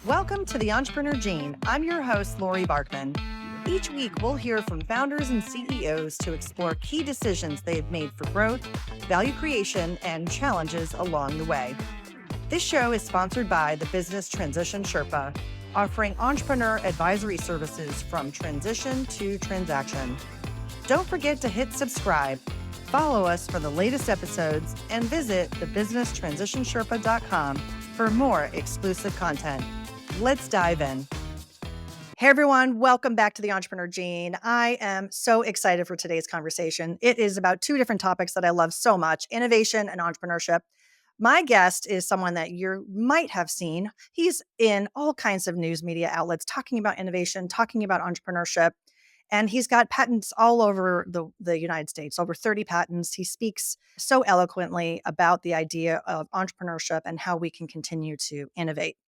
Welcome to the Entrepreneur Gene. I'm your host, Laurie Barkman. Each week, we'll hear from founders and CEOs to explore key decisions they've made for growth, value creation, and challenges along the way. This show is sponsored by the Business Transition Sherpa, offering entrepreneur advisory services from transition to transaction. Don't forget to hit subscribe, follow us for the latest episodes, and visit thebusinesstransitionsherpa.com for more exclusive content. Let's dive in. Hey everyone, welcome back to the Entrepreneur Gene. I am so excited for today's conversation. It is about two different topics that I love so much, innovation and entrepreneurship. My guest is someone that you might have seen. He's in all kinds of news media outlets talking about innovation, talking about entrepreneurship, and he's got patents all over the United States, over 30 patents. He speaks so eloquently about the idea of entrepreneurship and how we can continue to innovate.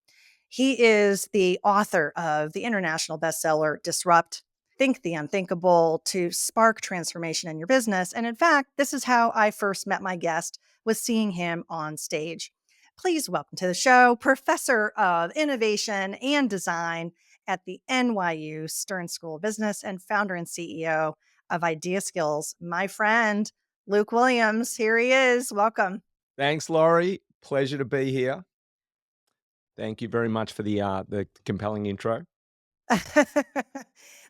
He is the author of the international bestseller, Disrupt, Think the Unthinkable to Spark Transformation in Your Business. And in fact, this is how I first met my guest, was seeing him on stage. Please welcome to the show, Professor of Innovation and Design at the NYU Stern School of Business and founder and CEO of IdeaSkills, my friend, Luke Williams. Here he is. Welcome. Thanks, Laurie. Pleasure to be here. Thank you very much for the compelling intro.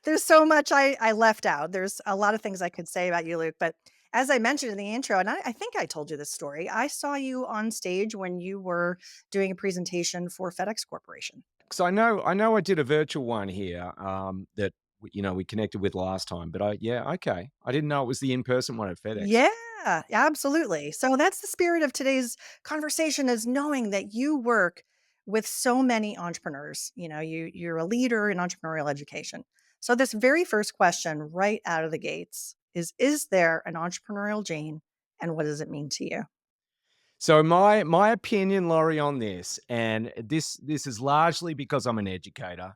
There's so much I left out. There's a lot of things I could say about you, Luke, but as I mentioned in the intro, and I think I told you this story, I saw you on stage when you were doing a presentation for FedEx Corporation. So I know I did a virtual one here, that we connected with last time, but okay. I didn't know it was the in-person one at FedEx. Yeah, absolutely. So that's the spirit of today's conversation, is knowing that you work with so many entrepreneurs. You're a leader in entrepreneurial education. So this very first question right out of the gates is there an entrepreneurial gene, and what does it mean to you? So my opinion, Laurie, on this, and this is largely because I'm an educator.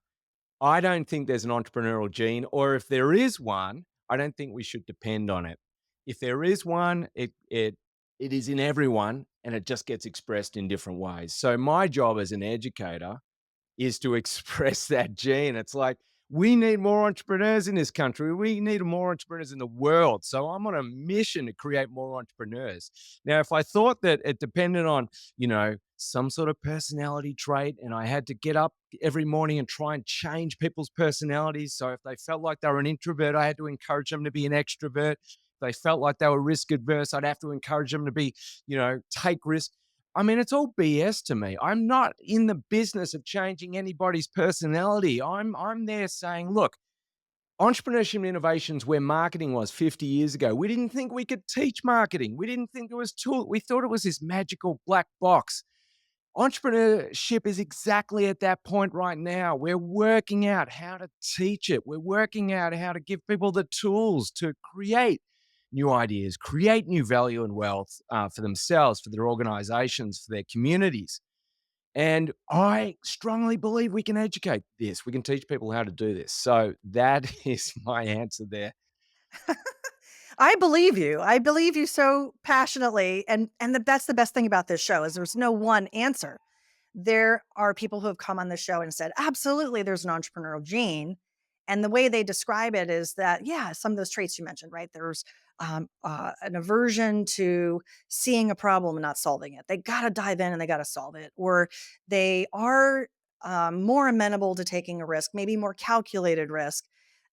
I don't think there's an entrepreneurial gene, or if there is one, I don't think we should depend on it. If there is one, it is in everyone, and it just gets expressed in different ways. So my job as an educator is to express that gene. It's like, we need more entrepreneurs in this country. We need more entrepreneurs in the world. So I'm on a mission to create more entrepreneurs. Now, if I thought that it depended on, some sort of personality trait, and I had to get up every morning and try and change people's personalities. So if they felt like they were an introvert, I had to encourage them to be an extrovert. If they felt like they were risk adverse, I'd have to encourage them to be, take risk. I mean, it's all BS to me. I'm not in the business of changing anybody's personality. I'm there saying, look, entrepreneurship and innovations where marketing was 50 years ago. We didn't think we could teach marketing. We didn't think it was tool. We thought it was this magical black box. Entrepreneurship is exactly at that point right now. We're working out how to teach it. We're working out how to give people the tools to create new ideas, create new value and wealth for themselves, for their organizations, for their communities. And I strongly believe we can educate this. We can teach people how to do this. So that is my answer there. I believe you. I believe you so passionately, and that's the best thing about this show, is there's no one answer. There are people who have come on the show and said, absolutely, there's an entrepreneurial gene. And the way they describe it is that, yeah, some of those traits you mentioned, right? There's an aversion to seeing a problem and not solving it. They got to dive in and they got to solve it. Or they are more amenable to taking a risk, maybe more calculated risk.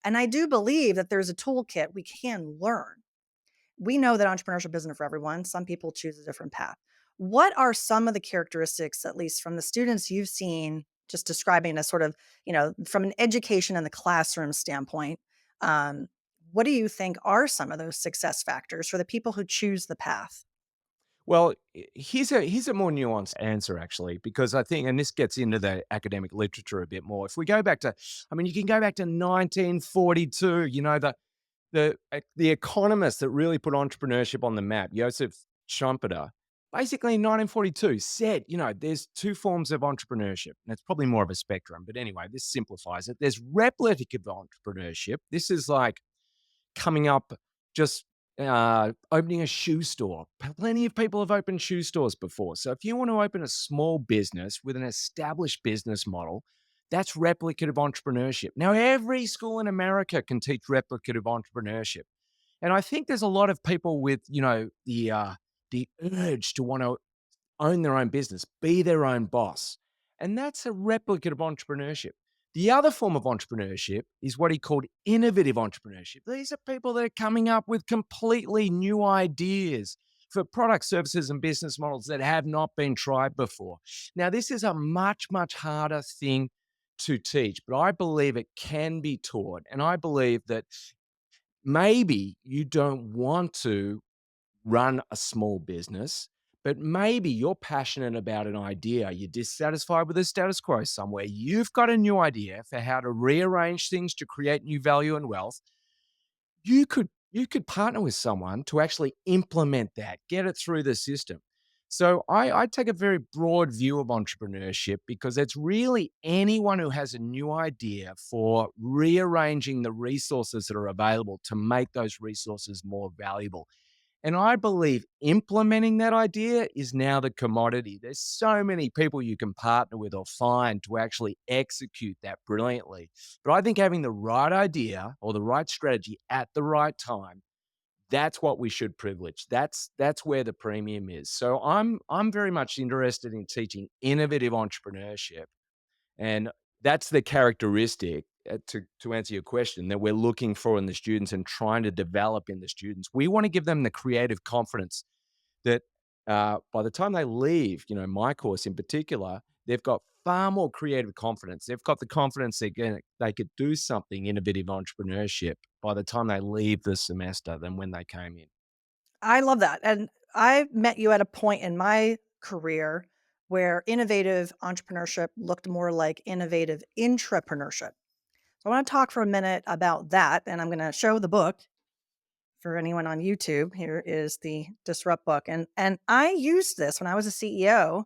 And I do believe that there's a toolkit we can learn. We know that entrepreneurship isn't for everyone. Some people choose a different path. What are some of the characteristics, at least from the students you've seen, just describing as sort of, from an education in the classroom standpoint, um, what do you think are some of those success factors for the people who choose the path? Well, here's a more nuanced answer, actually, because I think, and this gets into the academic literature a bit more. If we go back to, I mean, you can go back to 1942. The economist that really put entrepreneurship on the map, Joseph Schumpeter, basically in 1942 said, there's two forms of entrepreneurship, and it's probably more of a spectrum. But anyway, this simplifies it. There's replicative entrepreneurship. This is like coming up just opening a shoe store. Plenty of people have opened shoe stores before. So if you want to open a small business with an established business model, that's replicative entrepreneurship. Now, every school in America can teach replicative entrepreneurship. And I think there's a lot of people with, the urge to want to own their own business, be their own boss. And that's a replicative entrepreneurship. The other form of entrepreneurship is what he called innovative entrepreneurship. These are people that are coming up with completely new ideas for products, services, and business models that have not been tried before. Now, this is a much, much harder thing to teach, but I believe it can be taught. And I believe that maybe you don't want to run a small business, but maybe you're passionate about an idea. You're dissatisfied with the status quo somewhere. You've got a new idea for how to rearrange things to create new value and wealth. You could partner with someone to actually implement that, get it through the system. So I take a very broad view of entrepreneurship because it's really anyone who has a new idea for rearranging the resources that are available to make those resources more valuable. And I believe implementing that idea is now the commodity. There's so many people you can partner with or find to actually execute that brilliantly. But I think having the right idea or the right strategy at the right time, that's what we should privilege. That's where the premium is. So I'm very much interested in teaching innovative entrepreneurship, and that's the characteristic, to answer your question, that we're looking for in the students and trying to develop in the students. We want to give them the creative confidence that, by the time they leave, my course in particular, they've got far more creative confidence. They've got the confidence they could do something innovative entrepreneurship by the time they leave the semester than when they came in. I love that. And I met you at a point in my career where innovative entrepreneurship looked more like innovative intrapreneurship. So I want to talk for a minute about that. And I'm going to show the book for anyone on YouTube. Here is the Disrupt book. And I used this when I was a CEO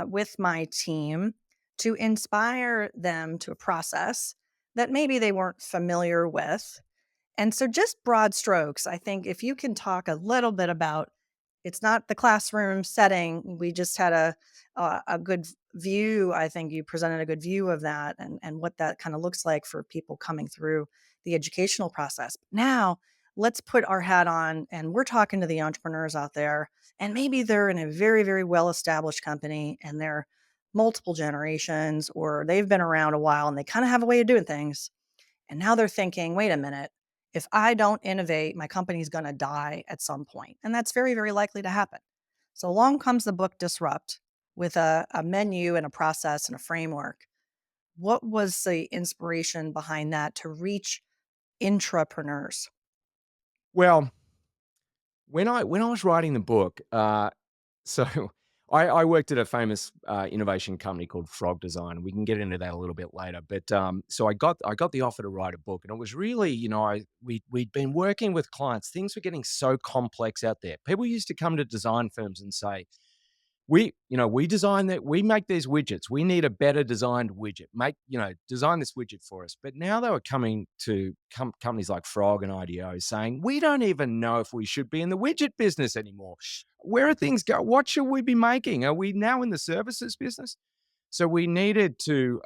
with my team to inspire them to a process that maybe they weren't familiar with. And so, just broad strokes, I think if you can talk a little bit about, it's not the classroom setting. We just had a good view. I think you presented a good view of that and what that kind of looks like for people coming through the educational process. Now, let's put our hat on, and we're talking to the entrepreneurs out there, and maybe they're in a very, very well established company, and they're multiple generations, or they've been around a while, and they kind of have a way of doing things, and now they're thinking, wait a minute, if I don't innovate, my company's going to die at some point. And that's very, very likely to happen. So along comes the book Disrupt with a menu and a process and a framework. What was the inspiration behind that to reach intrapreneurs? Well, when I was writing the book, so I worked at a famous innovation company called Frog Design. We can get into that a little bit later. But so I got the offer to write a book, and it was really, we'd been working with clients. Things were getting so complex out there. People used to come to design firms and say, we design that, we make these widgets. We need a better designed widget. Design this widget for us. But now they were coming to companies like Frog and IDEO saying, we don't even know if we should be in the widget business anymore. Where are things go? What should we be making? Are we now in the services business? So it needed to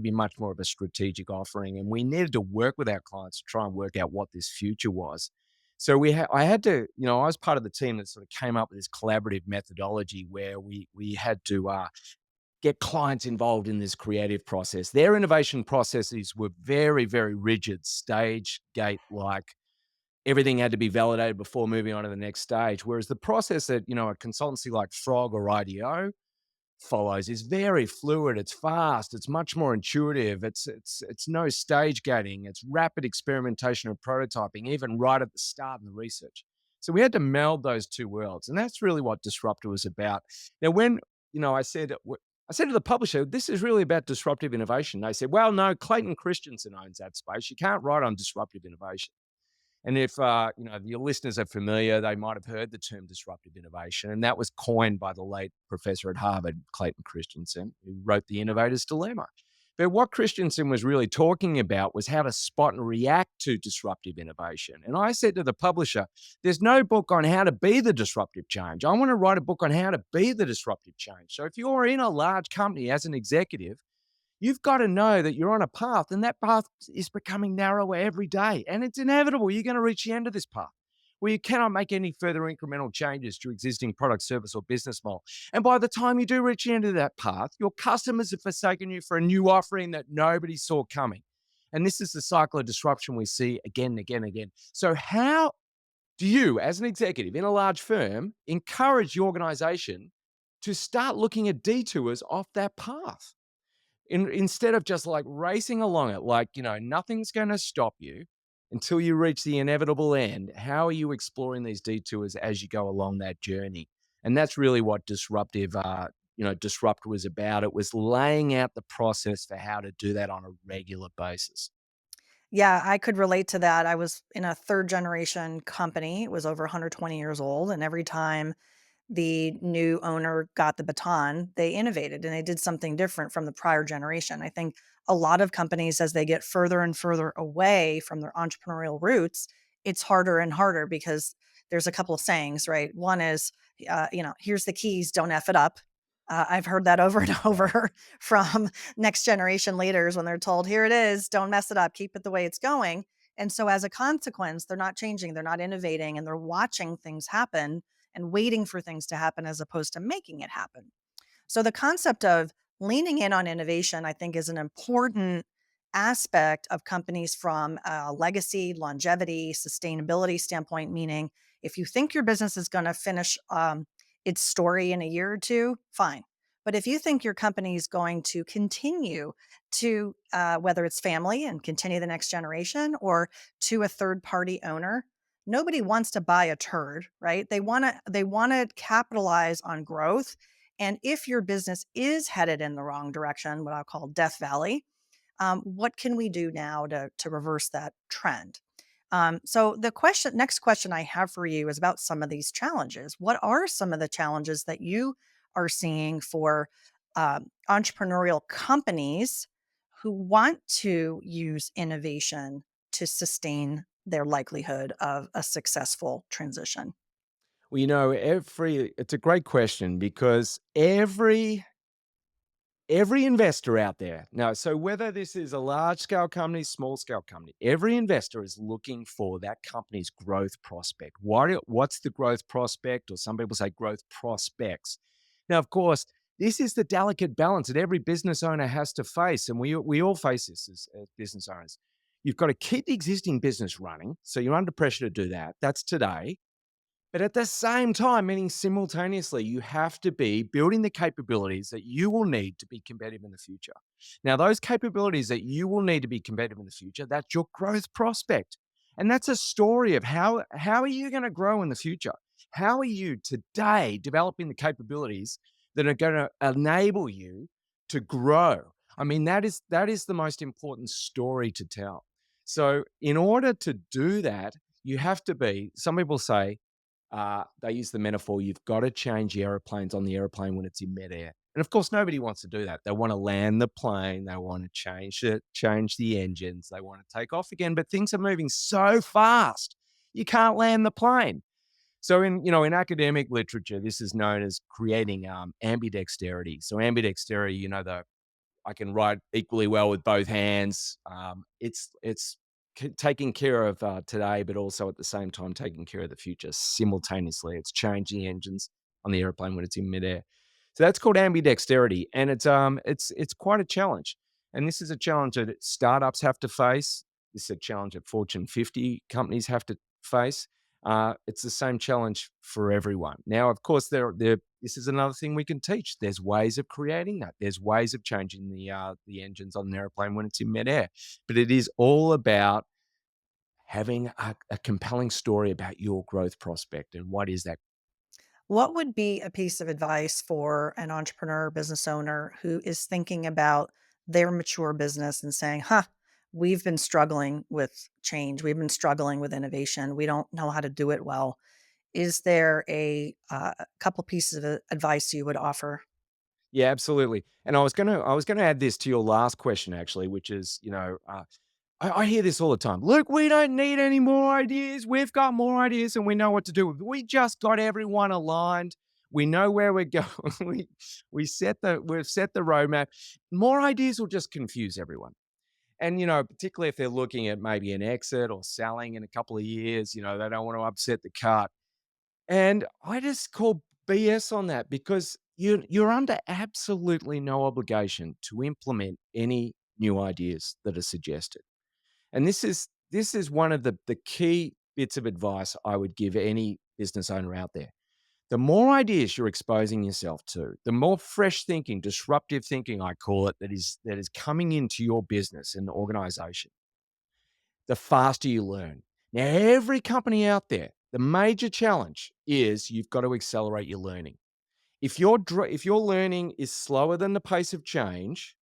be much more of a strategic offering, and we needed to work with our clients to try and work out what this future was. So I had to, I was part of the team that sort of came up with this collaborative methodology where we had to get clients involved in this creative process. Their innovation processes were very, very rigid, stage gate like. Everything had to be validated before moving on to the next stage. Whereas the process that, a consultancy like Frog or IDEO follows is very fluid. It's fast. It's much more intuitive. It's no stage gating. It's rapid experimentation and prototyping, even right at the start in the research. So we had to meld those two worlds, and that's really what Disruptor was about. Now, when I said to the publisher, "This is really about disruptive innovation." They said, "Well, no, Clayton Christensen owns that space. You can't write on disruptive innovation." And if your listeners are familiar, they might have heard the term disruptive innovation, and that was coined by the late professor at Harvard, Clayton Christensen, who wrote The Innovator's Dilemma. But what Christensen was really talking about was how to spot and react to disruptive innovation. And I said to the publisher, there's no book on how to be the disruptive change. I want to write a book on how to be the disruptive change. So if you're in a large company as an executive, you've got to know that you're on a path and that path is becoming narrower every day. And it's inevitable. You're going to reach the end of this path where you cannot make any further incremental changes to existing product, service, or business model. And by the time you do reach the end of that path, your customers have forsaken you for a new offering that nobody saw coming. And this is the cycle of disruption we see again and again and again. So, how do you, as an executive in a large firm, encourage the organization to start looking at detours off that path? Instead of just like racing along it, like, nothing's going to stop you until you reach the inevitable end. How are you exploring these detours as you go along that journey? And that's really what Disrupt was about. It was laying out the process for how to do that on a regular basis. Yeah, I could relate to that. I was in a third generation company. It was over 120 years old. And every time the new owner got the baton, they innovated and they did something different from the prior generation. I think a lot of companies, as they get further and further away from their entrepreneurial roots, it's harder and harder because there's a couple of sayings, right? One is, here's the keys, don't F it up. I've heard that over and over from next generation leaders when they're told, here it is, don't mess it up, keep it the way it's going. And so, as a consequence, they're not changing, they're not innovating, and they're watching things happen and waiting for things to happen as opposed to making it happen. So the concept of leaning in on innovation, I think, is an important aspect of companies from a legacy, longevity, sustainability standpoint. Meaning, if you think your business is going to finish its story in a year or two, fine. But if you think your company is going to continue to, whether it's family and continue the next generation or to a third party owner, nobody wants to buy a turd, right? They want to capitalize on growth, and if your business is headed in the wrong direction, what I'll call Death Valley, what can we do now to reverse that trend? So the next question I have for you is about some of these challenges. What are some of the challenges that you are seeing for entrepreneurial companies who want to use innovation to sustain their likelihood of a successful transition? Well, it's a great question because every investor out there now, so whether this is a large scale company, small scale company, every investor is looking for that company's growth prospect. What's the growth prospect? Or some people say growth prospects. Now, of course, this is the delicate balance that every business owner has to face. And we all face this as business owners. You've got to keep the existing business running. So you're under pressure to do that. That's today. But at the same time, meaning simultaneously, you have to be building the capabilities that you will need to be competitive in the future. Now, those capabilities that you will need to be competitive in the future, that's your growth prospect. And that's a story of how are you going to grow in the future? How are you today developing the capabilities that are going to enable you to grow? I mean, that is the most important story to tell. So, in order to do that, you have to be, some people say, they use the metaphor, you've got to change the aeroplanes on the airplane when it's in midair. And of course, nobody wants to do that. They want to land the plane, they want to change the engines, they want to take off again, but things are moving so fast, you can't land the plane. So in academic literature, this is known as creating ambidexterity. So ambidexterity, I can write equally well with both hands. It's taking care of today, but also at the same time taking care of the future simultaneously. It's changing engines on the airplane when it's in midair. So that's called ambidexterity, and it's quite a challenge. And this is a challenge that startups have to face. This is a challenge that Fortune 50 companies have to face. It's the same challenge for everyone. Now, of course, this is another thing we can teach. There's ways of creating that. There's ways of changing the engines on an airplane when it's in midair. But it is all about having a compelling story about your growth prospect and what is that. What would be a piece of advice for an entrepreneur, business owner who is thinking about their mature business and saying, huh, we've been struggling with change. We've been struggling with innovation. We don't know how to do it well. Is there a couple pieces of advice you would offer? Yeah, absolutely. And I was gonna add this to your last question actually, which is, I hear this all the time. Look, we don't need any more ideas. We've got more ideas and we know what to do. We just got everyone aligned. We know where we're going. We've set the roadmap. More ideas will just confuse everyone. And particularly if they're looking at maybe an exit or selling in a couple of years, they don't want to upset the cart. And I just call BS on that because you're under absolutely no obligation to implement any new ideas that are suggested. And this is one of the key bits of advice I would give any business owner out there. The more ideas you're exposing yourself to, the more fresh thinking, disruptive thinking, I call it, that is coming into your business and organization, the faster you learn. Now, every company out there, the major challenge is you've got to accelerate your learning. If your learning is slower than the pace of change,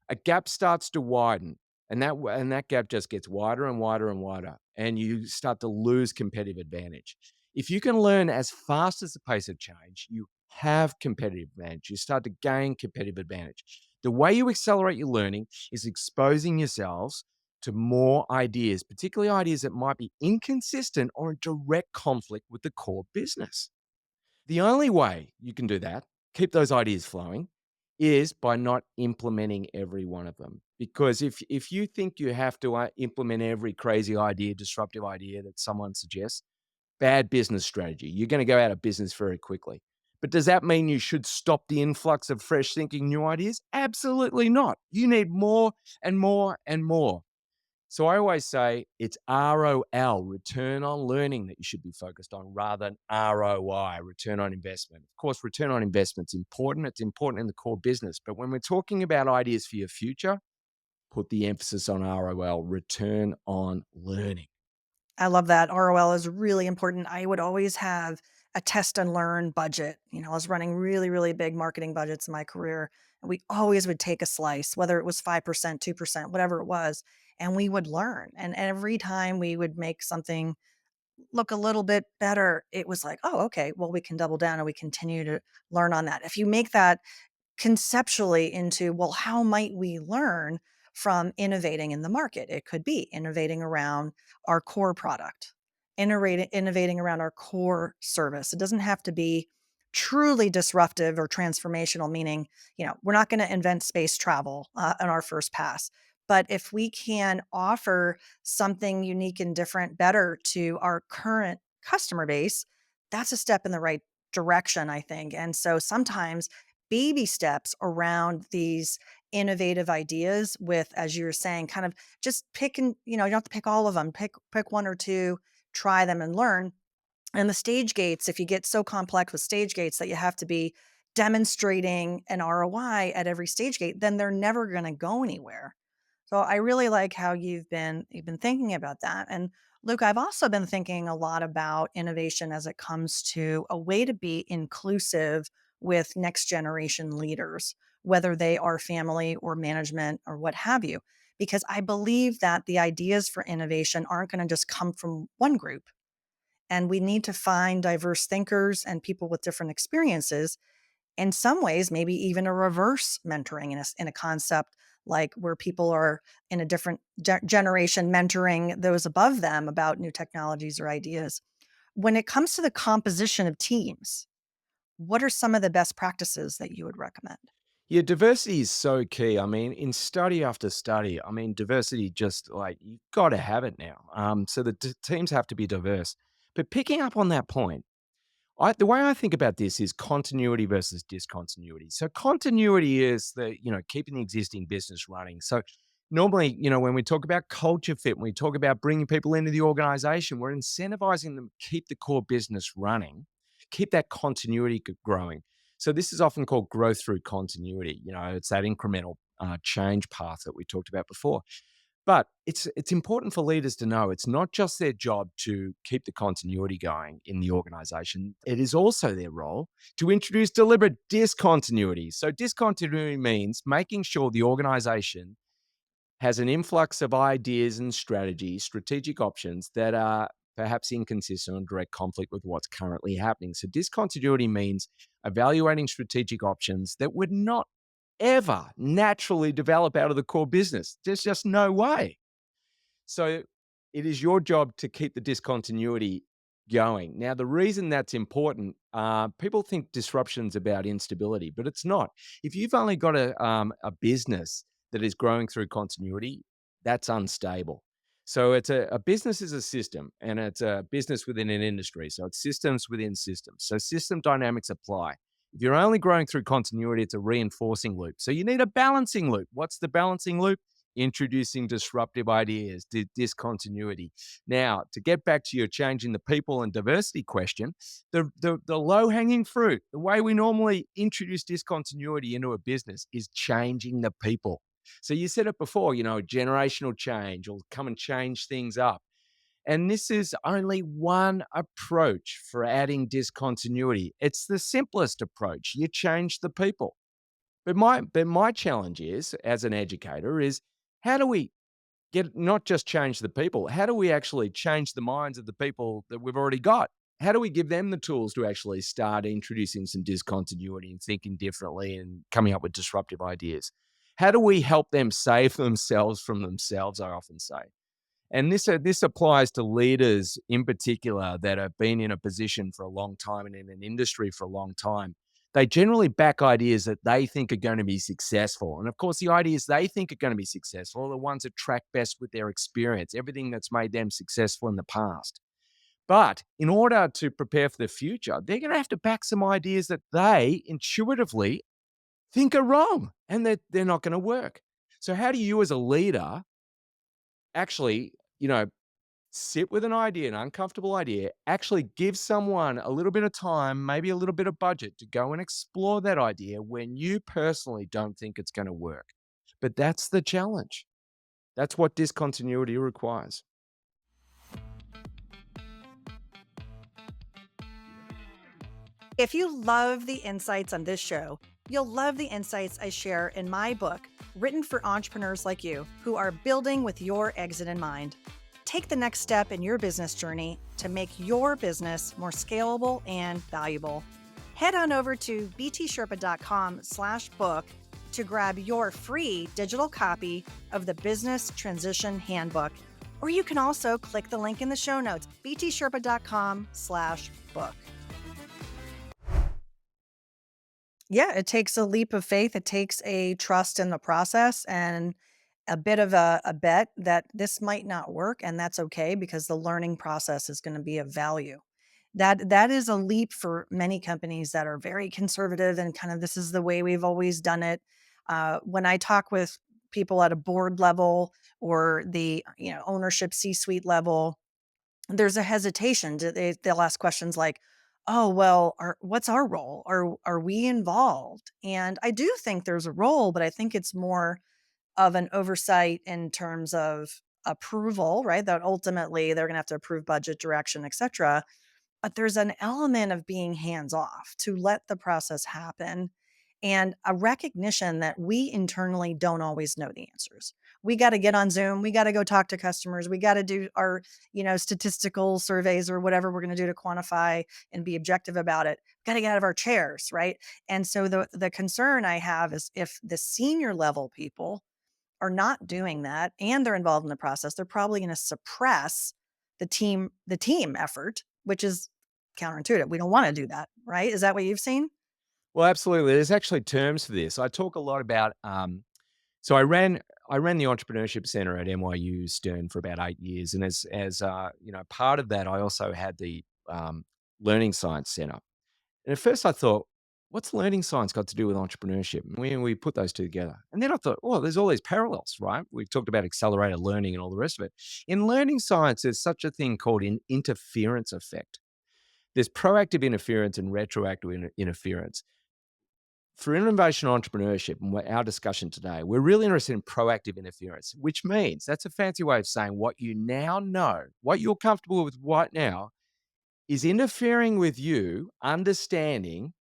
a gap starts to widen, and that gap just gets wider and wider and wider, and you start to lose competitive advantage. If you can learn as fast as the pace of change, you have competitive advantage. You start to gain competitive advantage. The way you accelerate your learning is exposing yourselves to more ideas, particularly ideas that might be inconsistent or in direct conflict with the core business. The only way you can do that, keep those ideas flowing, is by not implementing every one of them. Because if you think you have to implement every crazy idea, disruptive idea that someone suggests, bad business strategy. You're going to go out of business very quickly. But does that mean you should stop the influx of fresh thinking, new ideas? Absolutely not. You need more and more and more. So I always say it's ROL, return on learning, that you should be focused on rather than ROI, return on investment. Of course, return on investment's important. It's important in the core business. But when we're talking about ideas for your future, put the emphasis on ROL, return on learning. I love that. ROL is really important. I would always have a test and learn budget. I was running really, really big marketing budgets in my career. And we always would take a slice, whether it was 5%, 2%, whatever it was, and we would learn. And every time we would make something look a little bit better, it was like, oh, okay, well, we can double down and we continue to learn on that. If you make that conceptually into, well, how might we learn from innovating in the market? It could be innovating around our core product, innovating around our core service. It doesn't have to be truly disruptive or transformational, meaning, we're not going to invent space travel on our first pass. But if we can offer something unique and different, better to our current customer base, that's a step in the right direction, I think. And so sometimes baby steps around these innovative ideas with, as you were saying, kind of just picking, you don't have to pick all of them, pick one or two, try them and learn. And the stage gates, if you get so complex with stage gates that you have to be demonstrating an ROI at every stage gate, then they're never going to go anywhere. So I really like how you've been thinking about that. And Luke, I've also been thinking a lot about innovation as it comes to a way to be inclusive with next generation leaders, whether they are family or management or what have you, because I believe that the ideas for innovation aren't going to just come from one group. And we need to find diverse thinkers and people with different experiences, in some ways, maybe even a reverse mentoring in a concept like where people are in a different generation mentoring those above them about new technologies or ideas. When it comes to the composition of teams, what are some of the best practices that you would recommend? Yeah, diversity is so key. I mean, in study after study, I mean, diversity just like you've got to have it now. So the teams have to be diverse. But picking up on that point, the way I think about this is continuity versus discontinuity. So continuity is keeping the existing business running. So normally, when we talk about culture fit, when we talk about bringing people into the organization, we're incentivizing them to keep the core business running, keep that continuity growing. So this is often called growth through continuity. It's that incremental change path that we talked about before. But it's important for leaders to know it's not just their job to keep the continuity going in the organization. It is also their role to introduce deliberate discontinuity. So discontinuity means making sure the organization has an influx of ideas and strategies, strategic options that are perhaps inconsistent or direct conflict with what's currently happening. So discontinuity means evaluating strategic options that would not ever naturally develop out of the core business. There's just no way. So it is your job to keep the discontinuity going. Now, the reason that's important, people think disruption's about instability, but it's not. If you've only got a business that is growing through continuity, that's unstable. So it's a business is a system, and it's a business within an industry. So it's systems within systems. So system dynamics apply. If you're only growing through continuity, it's a reinforcing loop. So you need a balancing loop. What's the balancing loop? Introducing disruptive ideas, discontinuity. Now, to get back to your changing the people and diversity question, the low hanging fruit, the way we normally introduce discontinuity into a business is changing the people. So you said it before, generational change will come and change things up. And this is only one approach for adding discontinuity. It's the simplest approach. You change the people. But my challenge is, as an educator, is how do we get not just change the people, how do we actually change the minds of the people that we've already got? How do we give them the tools to actually start introducing some discontinuity and thinking differently and coming up with disruptive ideas? How do we help them save themselves from themselves, I often say. And this applies to leaders in particular that have been in a position for a long time and in an industry for a long time. They generally back ideas that they think are going to be successful. And of course, the ideas they think are going to be successful are the ones that track best with their experience, everything that's made them successful in the past. But in order to prepare for the future, they're going to have to back some ideas that they intuitively think are wrong and that they're not going to work. So, how do you, as a leader, actually, sit with an idea, an uncomfortable idea, actually give someone a little bit of time, maybe a little bit of budget to go and explore that idea when you personally don't think it's going to work? But that's the challenge. That's what discontinuity requires. If you love the insights on this show, you'll love the insights I share in my book, written for entrepreneurs like you who are building with your exit in mind. Take the next step in your business journey to make your business more scalable and valuable. Head on over to btsherpa.com/book to grab your free digital copy of the Business Transition Handbook. Or you can also click the link in the show notes, btsherpa.com/book. Yeah, it takes a leap of faith. It takes a trust in the process and a bit of a bet that this might not work, and that's okay because the learning process is going to be of value. That is a leap for many companies that are very conservative and kind of this is the way we've always done it. When I talk with people at a board level or the ownership C-suite level, there's a hesitation. They'll ask questions like, "Oh, well, what's our role? Are we involved?" And I do think there's a role, but I think it's more of an oversight in terms of approval, right? That ultimately they're going to have to approve budget, direction, etc. But there's an element of being hands off to let the process happen and a recognition that we internally don't always know the answers. We got to get on Zoom. We got to go talk to customers. We got to do our, statistical surveys or whatever we're going to do to quantify and be objective about it. Got to get out of our chairs, right? And so the concern I have is if the senior level people are not doing that and they're involved in the process, they're probably going to suppress the team effort, which is counterintuitive. We don't want to do that, right? Is that what you've seen? Well, absolutely. There's actually terms for this. I talk a lot about. So I ran the Entrepreneurship Center at NYU Stern for about 8 years, and as part of that, I also had the Learning Science Center. And at first, I thought, what's learning science got to do with entrepreneurship? And we put those two together, and then I thought, oh, there's all these parallels, right? We've talked about accelerated learning and all the rest of it. In learning science, there's such a thing called an interference effect. There's proactive interference and retroactive interference. For innovation entrepreneurship and our discussion today, we're really interested in proactive interference, which means that's a fancy way of saying what you now know, what you're comfortable with right now, is interfering with you understanding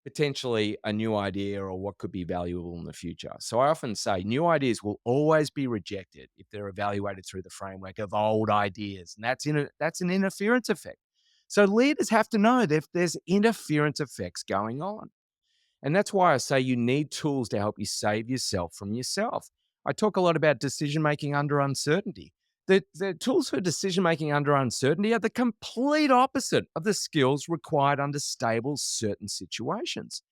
potentially a new idea or what could be valuable in the future. So I often say new ideas will always be rejected if they're evaluated through the framework of old ideas. And that's an interference effect. So leaders have to know that if there's interference effects going on. And that's why I say you need tools to help you save yourself from yourself. I talk a lot about decision making under uncertainty. The tools for decision making under uncertainty are the complete opposite of the skills required under stable, certain situations.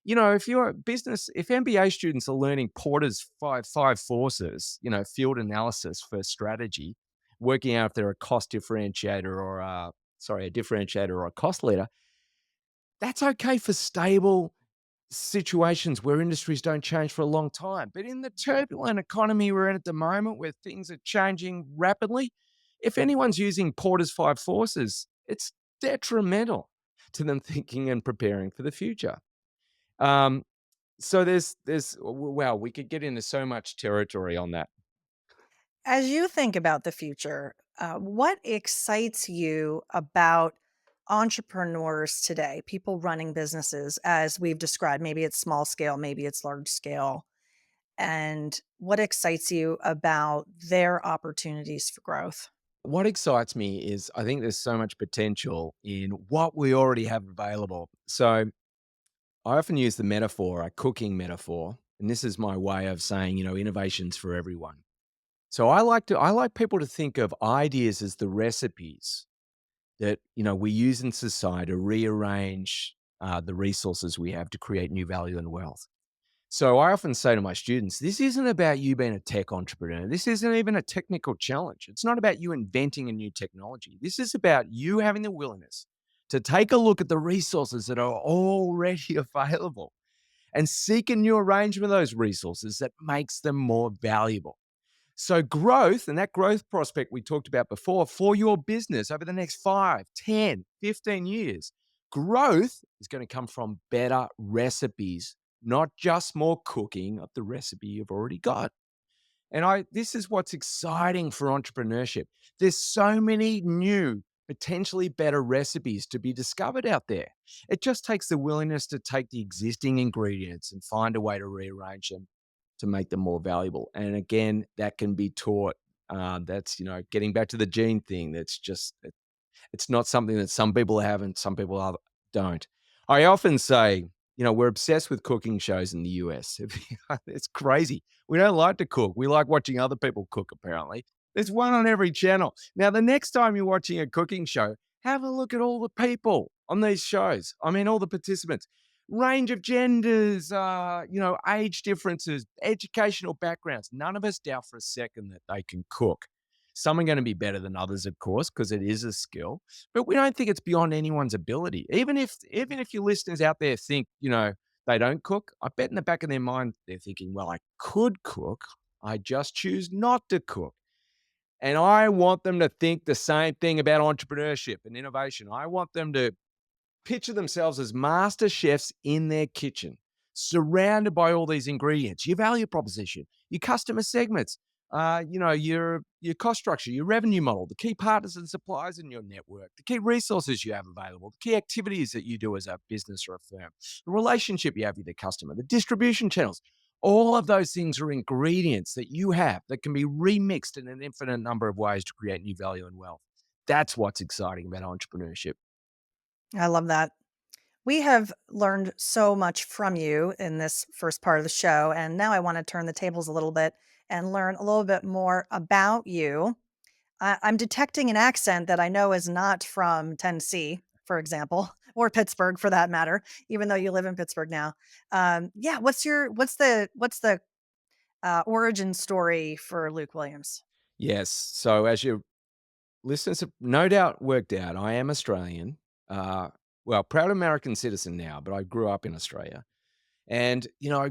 If you're a business, if MBA students are learning Porter's five forces, field analysis for strategy, working out if they're a cost differentiator or a differentiator or a cost leader, that's okay for stable situations where industries don't change for a long time. But in the turbulent economy we're in at the moment, where things are changing rapidly, if anyone's using Porter's five forces, it's detrimental to them thinking and preparing for the future. Um, so wow, we could get into so much territory on that. As you think about the future, what excites you about entrepreneurs today, people running businesses as we've described? Maybe it's small scale, maybe it's large scale. And what excites you about their opportunities for growth? What excites me is I think there's so much potential in what we already have available. So I often use the metaphor, a cooking metaphor, and this is my way of saying, innovations for everyone. So I like people to think of ideas as the recipes that we use in society to rearrange the resources we have to create new value and wealth. So I often say to my students, this isn't about you being a tech entrepreneur. This isn't even a technical challenge. It's not about you inventing a new technology. This is about you having the willingness to take a look at the resources that are already available and seek a new arrangement of those resources that makes them more valuable. So growth, and that growth prospect we talked about before for your business over the next 5, 10, 15 years, growth is going to come from better recipes, not just more cooking of the recipe you've already got. And this is what's exciting for entrepreneurship. There's so many new, potentially better recipes to be discovered out there. It just takes the willingness to take the existing ingredients and find a way to rearrange them to make them more valuable. And again, that can be taught. That's getting back to the gene thing. It's not something that some people have and some people don't. I often say, we're obsessed with cooking shows in the US. It's crazy. We don't like to cook. We like watching other people cook, apparently. There's one on every channel. Now, the next time you're watching a cooking show, have a look at all the people on these shows. I mean, all the participants, range of genders, age differences, educational backgrounds. None of us doubt for a second that they can cook. Some are going to be better than others, of course, because it is a skill, but we don't think it's beyond anyone's ability. Even if your listeners out there think, they don't cook, I bet in the back of their mind they're thinking, well, I could cook. I just choose not to cook. And I want them to think the same thing about entrepreneurship and innovation. I want them to picture themselves as master chefs in their kitchen, surrounded by all these ingredients, your value proposition, your customer segments, your cost structure, your revenue model, the key partners and suppliers in your network, the key resources you have available, the key activities that you do as a business or a firm, the relationship you have with the customer, the distribution channels. All of those things are ingredients that you have that can be remixed in an infinite number of ways to create new value and wealth. That's what's exciting about entrepreneurship. I love that. We have learned so much from you in this first part of the show. And now I want to turn the tables a little bit and learn a little bit more about you. I'm detecting an accent that I know is not from Tennessee, for example, or Pittsburgh for that matter, even though you live in Pittsburgh now. Yeah, what's the origin story for Luke Williams? Yes. So as your listeners have no doubt worked out, I am Australian. Uh, well, proud American citizen now, but I grew up in Australia. And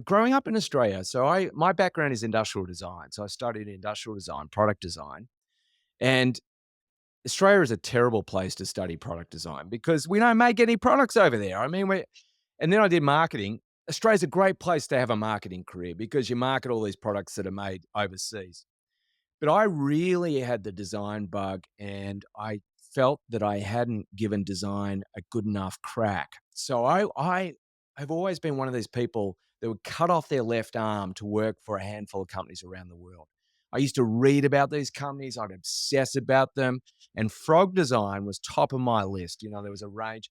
growing up in Australia, so my background is industrial design. So I studied industrial design, product design, and Australia is a terrible place to study product design because we don't make any products over there. I mean, and then I did marketing. Australia's a great place to have a marketing career because you market all these products that are made overseas. But I really had the design bug, and I felt that I hadn't given design a good enough crack. So I I've always been one of these people that would cut off their left arm to work for a handful of companies around the world. I used to read about these companies, I'd obsess about them, and frog design was top of my list. There was a range.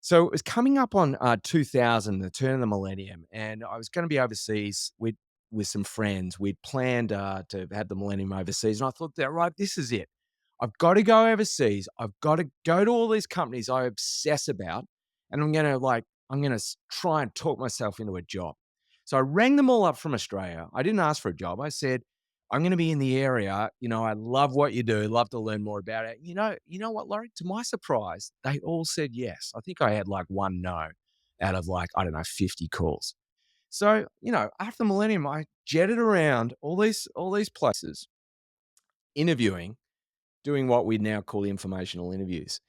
So it was coming up on 2000, the turn of the millennium, and I was going to be overseas with some friends. We'd planned to have the millennium overseas, and I thought that right, this is it. I've got to go overseas. I've got to go to all these companies I obsess about, and I'm gonna try and talk myself into a job. So I rang them all up from Australia. I didn't ask for a job. I said, I'm going to be in the area. I love what you do. Love to learn more about it. You know what, Laurie? To my surprise, they all said yes. I think I had like one no out of like, I don't know, 50 calls. So, after the millennium, I jetted around all these places, interviewing, doing what we now call informational interviews.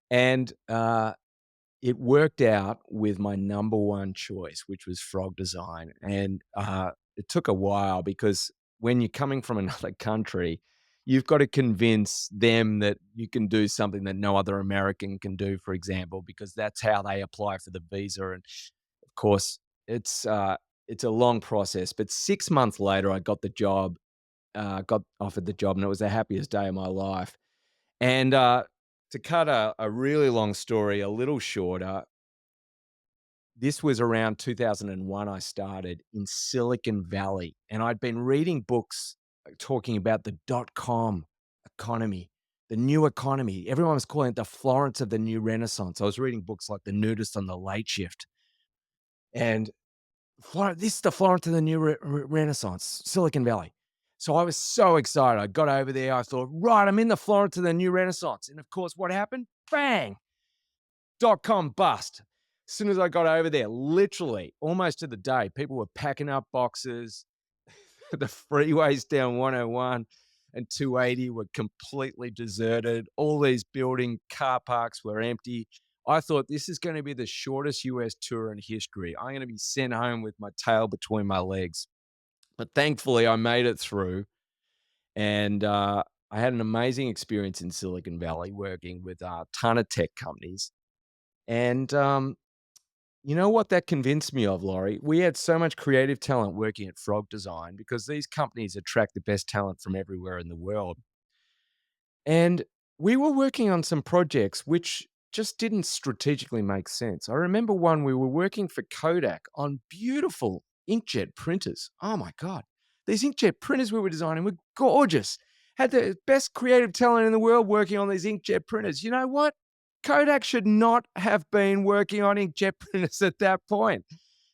And it worked out with my number one choice, which was frog design. And it took a while because when you're coming from another country, you've got to convince them that you can do something that no other American can do, for example, because that's how they apply for the visa. And of course, it's a long process. But 6 months later, I got the job, got offered the job, and it was the happiest day of my life. And to cut a really long story a little shorter, this was around 2001 I started in Silicon Valley, and I'd been reading books talking about the dot-com economy, the new economy. Everyone was calling it the Florence of the new Renaissance. I was reading books like The Nudist on the Late Shift, and this is the Florence of the new Renaissance, Silicon Valley. So I was so excited. I got over there. I thought, right, I'm in the Florence of the new Renaissance. And of course, what happened? Bang! .com bust. As soon as I got over there, literally almost to the day, people were packing up boxes. The freeways down 101 and 280 were completely deserted. All these building car parks were empty. I thought this is going to be the shortest US tour in history. I'm going to be sent home with my tail between my legs. But thankfully, I made it through. And I had an amazing experience in Silicon Valley working with a ton of tech companies. And you know what that convinced me of, Laurie? We had so much creative talent working at Frog Design because these companies attract the best talent from everywhere in the world. And we were working on some projects which just didn't strategically make sense. I remember one, we were working for Kodak on beautiful inkjet printers. Oh my God. These inkjet printers we were designing were gorgeous. Had the best creative talent in the world working on these inkjet printers. You know what? Kodak should not have been working on inkjet printers at that point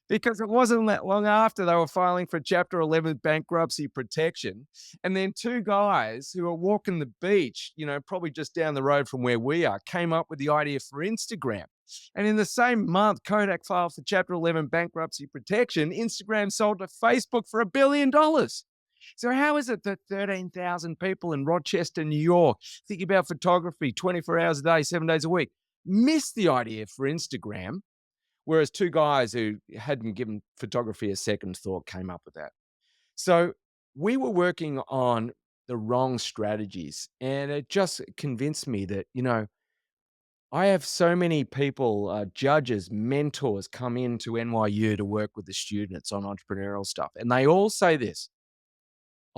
because it wasn't that long after they were filing for Chapter 11 bankruptcy protection. And then two guys who were walking the beach, probably just down the road from where we are, came up with the idea for Instagram. And in the same month, Kodak filed for Chapter 11 bankruptcy protection. Instagram sold to Facebook for $1 billion. So how is it that 13,000 people in Rochester, New York, thinking about photography 24 hours a day, 7 days a week, missed the idea for Instagram, whereas two guys who hadn't given photography a second thought came up with that? So we were working on the wrong strategies, and it just convinced me that, I have so many people, judges, mentors come into NYU to work with the students on entrepreneurial stuff, and they all say this: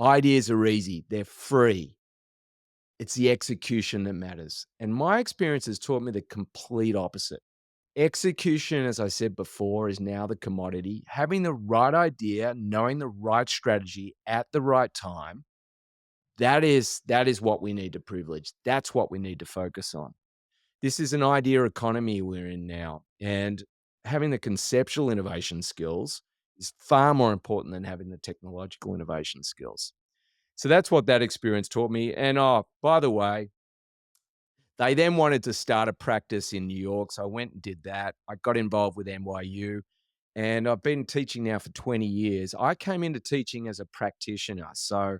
ideas are easy, they're free. It's the execution that matters. And my experience has taught me the complete opposite. Execution, as I said before, is now the commodity. Having the right idea, knowing the right strategy at the right time, that is what we need to privilege. That's what we need to focus on. This is an idea economy we're in now, and having the conceptual innovation skills is far more important than having the technological innovation skills. So that's what that experience taught me. And oh, by the way, they then wanted to start a practice in New York. So I went and did that. I got involved with NYU, and I've been teaching now for 20 years. I came into teaching as a practitioner. So,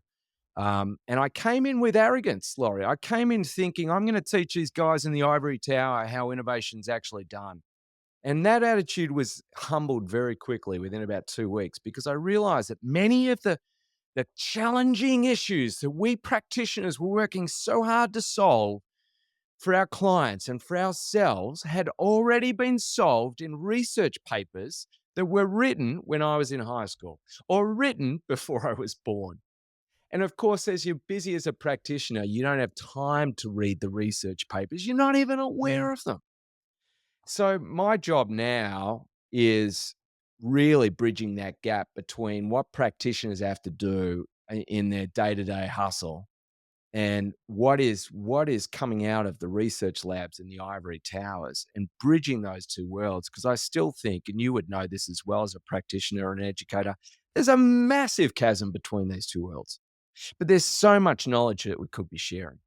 and I came in with arrogance, Laurie. I came in thinking I'm going to teach these guys in the ivory tower how innovation's actually done. And that attitude was humbled very quickly within about 2 weeks because I realized that many of the challenging issues that we practitioners were working so hard to solve for our clients and for ourselves had already been solved in research papers that were written when I was in high school or written before I was born. And of course, as you're busy as a practitioner, you don't have time to read the research papers. You're not even aware of them. So, my job now is really bridging that gap between what practitioners have to do in their day to day hustle and what is coming out of the research labs in the ivory towers and bridging those two worlds, because I still think, and you would know this as well as a practitioner and an educator, there's a massive chasm between these two worlds, but there's so much knowledge that we could be sharing.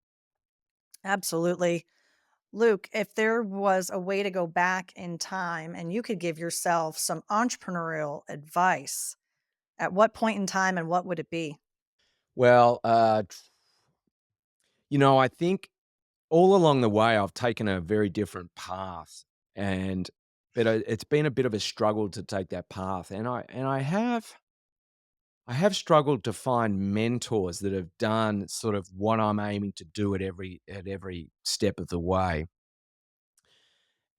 Absolutely. Luke, if there was a way to go back in time and you could give yourself some entrepreneurial advice, at what point in time and what would it be? Well, I think all along the way I've taken a very different path, and it's been a bit of a struggle to take that path, and I have struggled to find mentors that have done sort of what I'm aiming to do at every step of the way.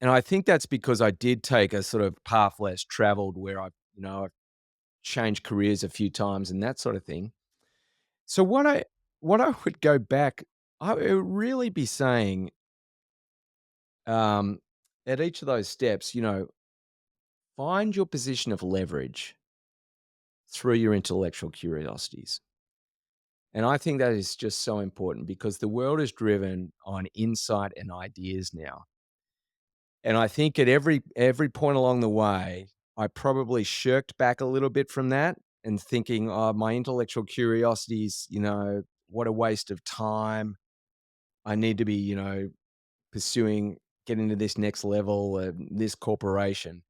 And I think that's because I did take a sort of path less traveled where I've changed careers a few times and that sort of thing. So what I would go back, I would really be saying, um, at each of those steps, find your position of leverage through your intellectual curiosities. And I think that is just so important because the world is driven on insight and ideas now. And I think at every point along the way, I probably shirked back a little bit from that and thinking, oh, my intellectual curiosities, what a waste of time. I need to be, pursuing getting to this next level, this corporation.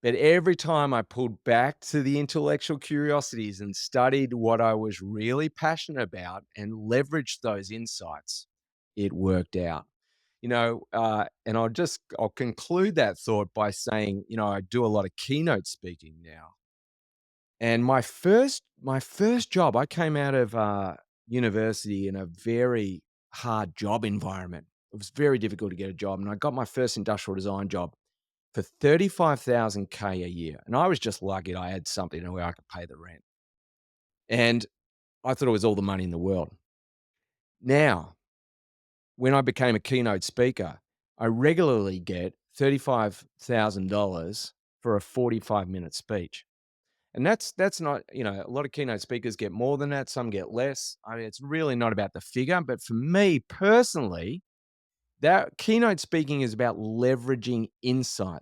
But every time I pulled back to the intellectual curiosities and studied what I was really passionate about and leveraged those insights, it worked out. And I'll conclude that thought by saying, I do a lot of keynote speaking now. And my first job, I came out of university in a very hard job environment. It was very difficult to get a job, and I got my first industrial design job for 35,000 K a year, and I was just lucky I had something where I could pay the rent, and I thought it was all the money in the world. Now, when I became a keynote speaker, I regularly get $35,000 for a 45-minute speech, and that's not, a lot of keynote speakers get more than that, some get less. I mean, it's really not about the figure, but for me personally, that keynote speaking is about leveraging insight.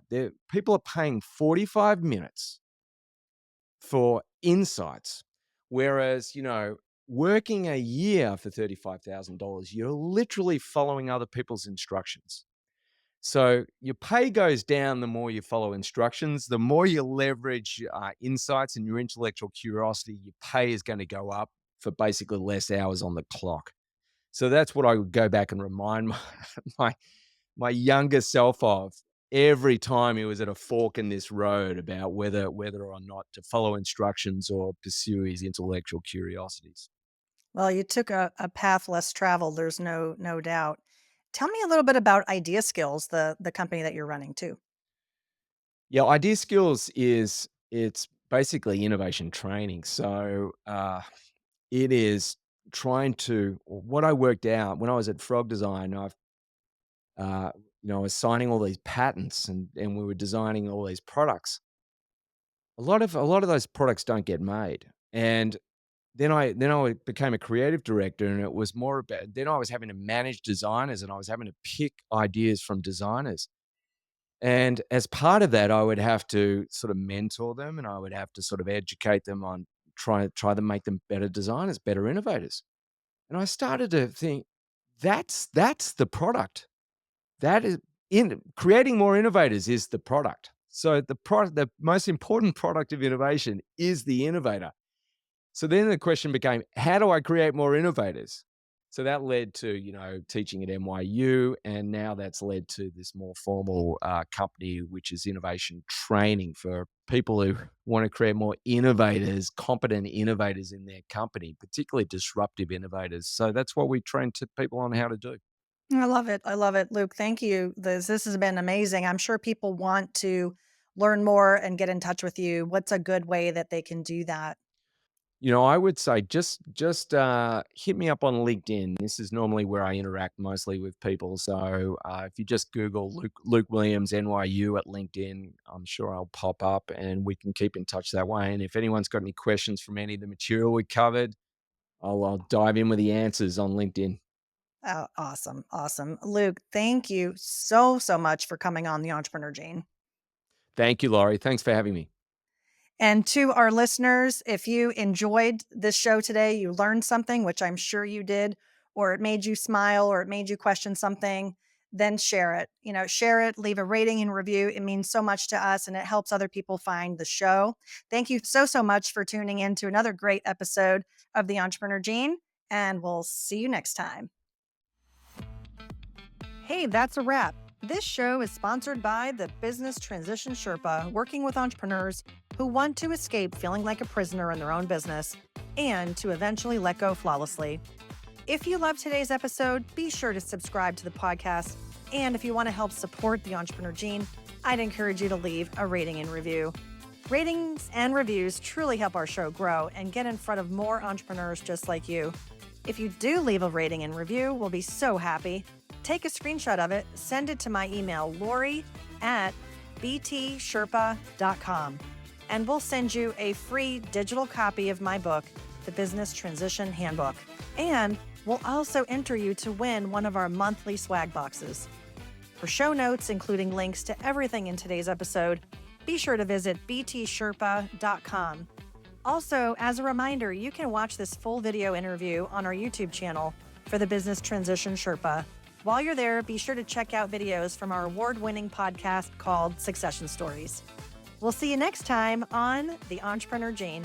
People are paying 45 minutes for insights, whereas, working a year for $35,000, you're literally following other people's instructions. So your pay goes down the more you follow instructions, the more you leverage insights and your intellectual curiosity, your pay is going to go up for basically less hours on the clock. So that's what I would go back and remind my my younger self of every time he was at a fork in this road about whether or not to follow instructions or pursue his intellectual curiosities. Well, you took a path less traveled, there's no doubt. Tell me a little bit about IdeaSkills, the company that you're running too. Yeah, Idea Skills it's basically innovation training. So it is trying to what I worked out when I was at Frog Design. Uh, I was signing all these patents and we were designing all these products. A lot of those products don't get made, and then I became a creative director, and it was more about then I was having to manage designers, and I was having to pick ideas from designers. And as part of that, I would have to sort of mentor them, and I would have to sort of educate them on try to make them better designers, better innovators. And I started to think that's the product. That is in creating more innovators is the product. So the most important product of innovation is the innovator. So then the question became, how do I create more innovators? So that led to, teaching at NYU, and now that's led to this more formal company, which is innovation training for people who want to create more innovators, competent innovators in their company, particularly disruptive innovators. So that's what we train to people on how to do. I love it. I love it. Luke, thank you. This has been amazing. I'm sure people want to learn more and get in touch with you. What's a good way that they can do that? I would say just hit me up on LinkedIn. This is normally where I interact mostly with people. So if you just Google Luke Williams NYU at LinkedIn, I'm sure I'll pop up, and we can keep in touch that way. And if anyone's got any questions from any of the material we covered, I'll dive in with the answers on LinkedIn. Oh, awesome. Awesome. Luke, thank you so, so much for coming on the Entrepreneur Gene. Thank you, Laurie. Thanks for having me. And to our listeners, if you enjoyed this show today, you learned something, which I'm sure you did, or it made you smile or it made you question something, then share it. Share it, leave a rating and review. It means so much to us and it helps other people find the show. Thank you so, so much for tuning in to another great episode of The Entrepreneur Gene, and we'll see you next time. Hey, that's a wrap. This show is sponsored by the Business Transition Sherpa, working with entrepreneurs who want to escape feeling like a prisoner in their own business and to eventually let go flawlessly. If you loved today's episode, be sure to subscribe to the podcast. And if you want to help support the Entrepreneur Gene, I'd encourage you to leave a rating and review. Ratings and reviews truly help our show grow and get in front of more entrepreneurs just like you. If you do leave a rating and review, we'll be so happy. Take a screenshot of it, send it to my email, Laurie@btsherpa.com, and we'll send you a free digital copy of my book, The Business Transition Handbook. And we'll also enter you to win one of our monthly swag boxes. For show notes, including links to everything in today's episode, be sure to visit btsherpa.com. Also, as a reminder, you can watch this full video interview on our YouTube channel for the Business Transition Sherpa. While you're there, be sure to check out videos from our award-winning podcast called Succession Stories. We'll see you next time on The Entrepreneur Gene.